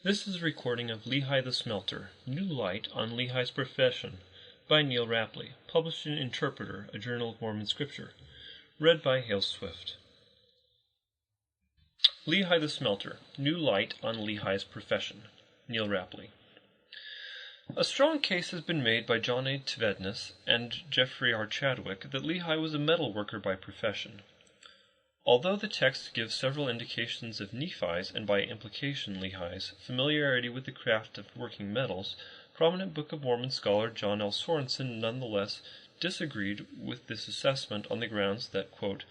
This is a recording of Lehi the Smelter, New Light on Lehi's Profession, by Neal Rappleye, published in Interpreter, a Journal of Mormon Scripture. Read by Hale Swift. Lehi the Smelter, New Light on Lehi's Profession, Neal Rappleye. A strong case has been made by John A. Tvednes and Jeffrey R. Chadwick that Lehi was a metal worker by profession. Although the text gives several indications of Nephi's, and by implication Lehi's, familiarity with the craft of working metals, prominent Book of Mormon scholar John L. Sorensen nonetheless disagreed with this assessment on the grounds that, quote,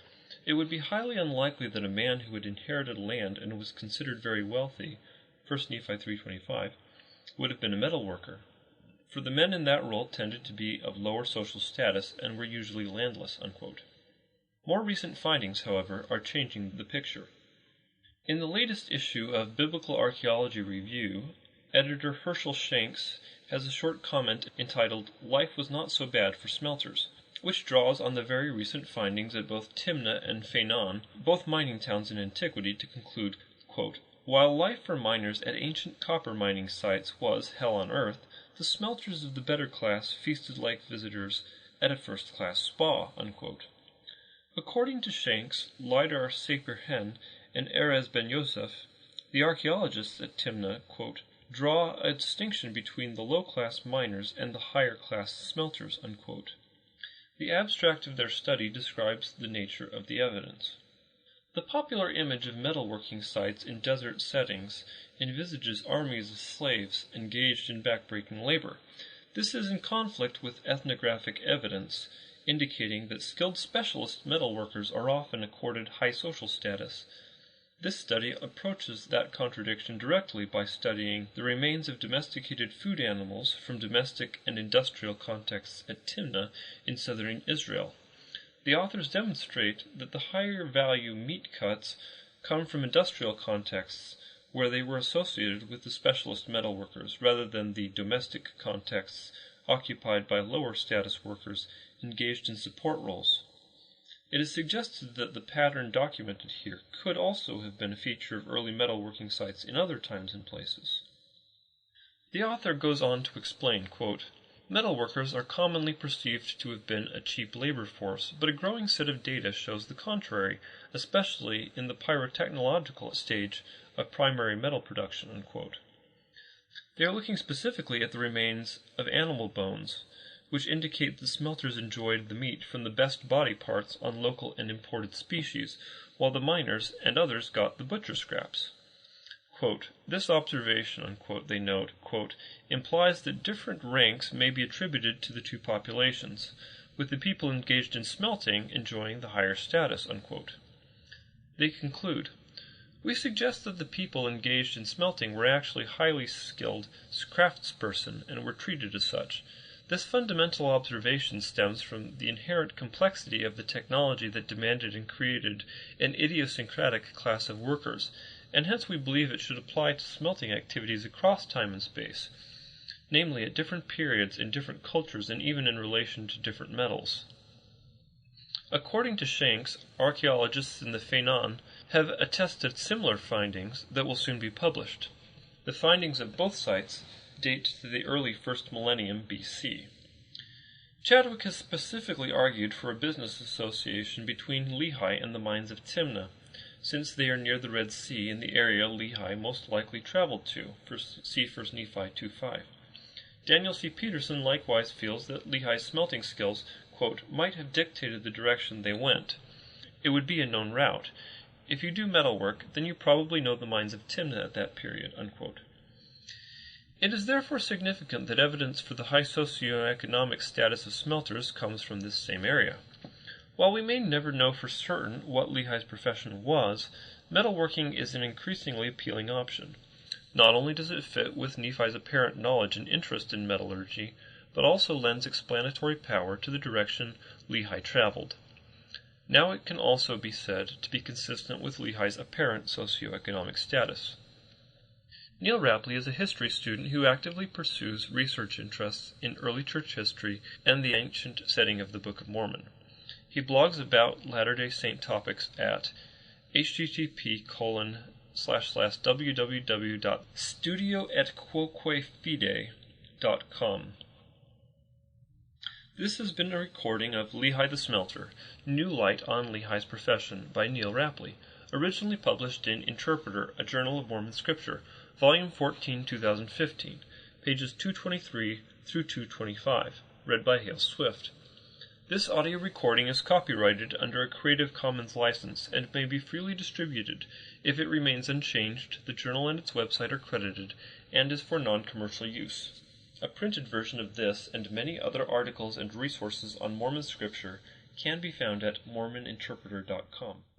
"It would be highly unlikely that a man who had inherited land and was considered very wealthy, 1 Nephi 3:25, would have been a metal worker, for the men in that role tended to be of lower social status and were usually landless," unquote. More recent findings, however, are changing the picture. In the latest issue of Biblical Archaeology Review, editor Herschel Shanks has a short comment entitled "Life Was Not So Bad for Smelters," which draws on the very recent findings at both Timnah and Feinan, both mining towns in antiquity, to conclude, quote, "While life for miners at ancient copper mining sites was hell on earth, the smelters of the better class feasted like visitors at a first-class spa," unquote. According to Shanks, Lidar Saper-Hen, and Erez Ben Yosef, the archaeologists at Timnah, quote, "draw a distinction between the low-class miners and the higher-class smelters," unquote. The abstract of their study describes the nature of the evidence. The popular image of metalworking sites in desert settings envisages armies of slaves engaged in backbreaking labor. This is in conflict with ethnographic evidence indicating that skilled specialist metalworkers are often accorded high social status. This study approaches that contradiction directly by studying the remains of domesticated food animals from domestic and industrial contexts at Timnah in southern Israel. The authors demonstrate that the higher value meat cuts come from industrial contexts where they were associated with the specialist metalworkers rather than the domestic contexts occupied by lower status workers engaged in support roles. It is suggested that the pattern documented here could also have been a feature of early metalworking sites in other times and places. The author goes on to explain, quote, "Metalworkers are commonly perceived to have been a cheap labor force, but a growing set of data shows the contrary, especially in the pyrotechnological stage of primary metal production," unquote. They are looking specifically at the remains of animal bones, which indicate the smelters enjoyed the meat from the best body parts on local and imported species, while the miners and others got the butcher scraps. Quote, "This observation," unquote, they note, quote, "implies that different ranks may be attributed to the two populations, with the people engaged in smelting enjoying the higher status," unquote. They conclude, "We suggest that the people engaged in smelting were actually highly skilled craftsperson and were treated as such. This fundamental observation stems from the inherent complexity of the technology that demanded and created an idiosyncratic class of workers, and hence we believe it should apply to smelting activities across time and space, namely at different periods in different cultures and even in relation to different metals." According to Shanks, archaeologists in the Feinan have attested similar findings that will soon be published. The findings of both sites date to the early 1st millennium BC. Chadwick has specifically argued for a business association between Lehi and the mines of Timnah, since they are near the Red Sea in the area Lehi most likely traveled to, see 1 Nephi 2:5. Daniel C. Peterson likewise feels that Lehi's smelting skills, quote, "might have dictated the direction they went. It would be a known route. If you do metal work, then you probably know the mines of Timnah at that period," unquote. It is therefore significant that evidence for the high socioeconomic status of smelters comes from this same area. While we may never know for certain what Lehi's profession was, metalworking is an increasingly appealing option. Not only does it fit with Nephi's apparent knowledge and interest in metallurgy, but also lends explanatory power to the direction Lehi traveled. Now it can also be said to be consistent with Lehi's apparent socioeconomic status. Neal Rappleye is a history student who actively pursues research interests in early church history and the ancient setting of the Book of Mormon. He blogs about Latter-day Saint topics at http:// www.studioetquoquefide.com. This has been a recording of Lehi the Smelter, New Light on Lehi's Profession by Neal Rappleye, originally published in Interpreter, a Journal of Mormon Scripture, Volume 14, 2015, pages 223 through 225, read by Hale Swift. This audio recording is copyrighted under a Creative Commons license and may be freely distributed. If it remains unchanged, the journal and its website are credited and is for non-commercial use. A printed version of this and many other articles and resources on Mormon Scripture can be found at mormoninterpreter.com.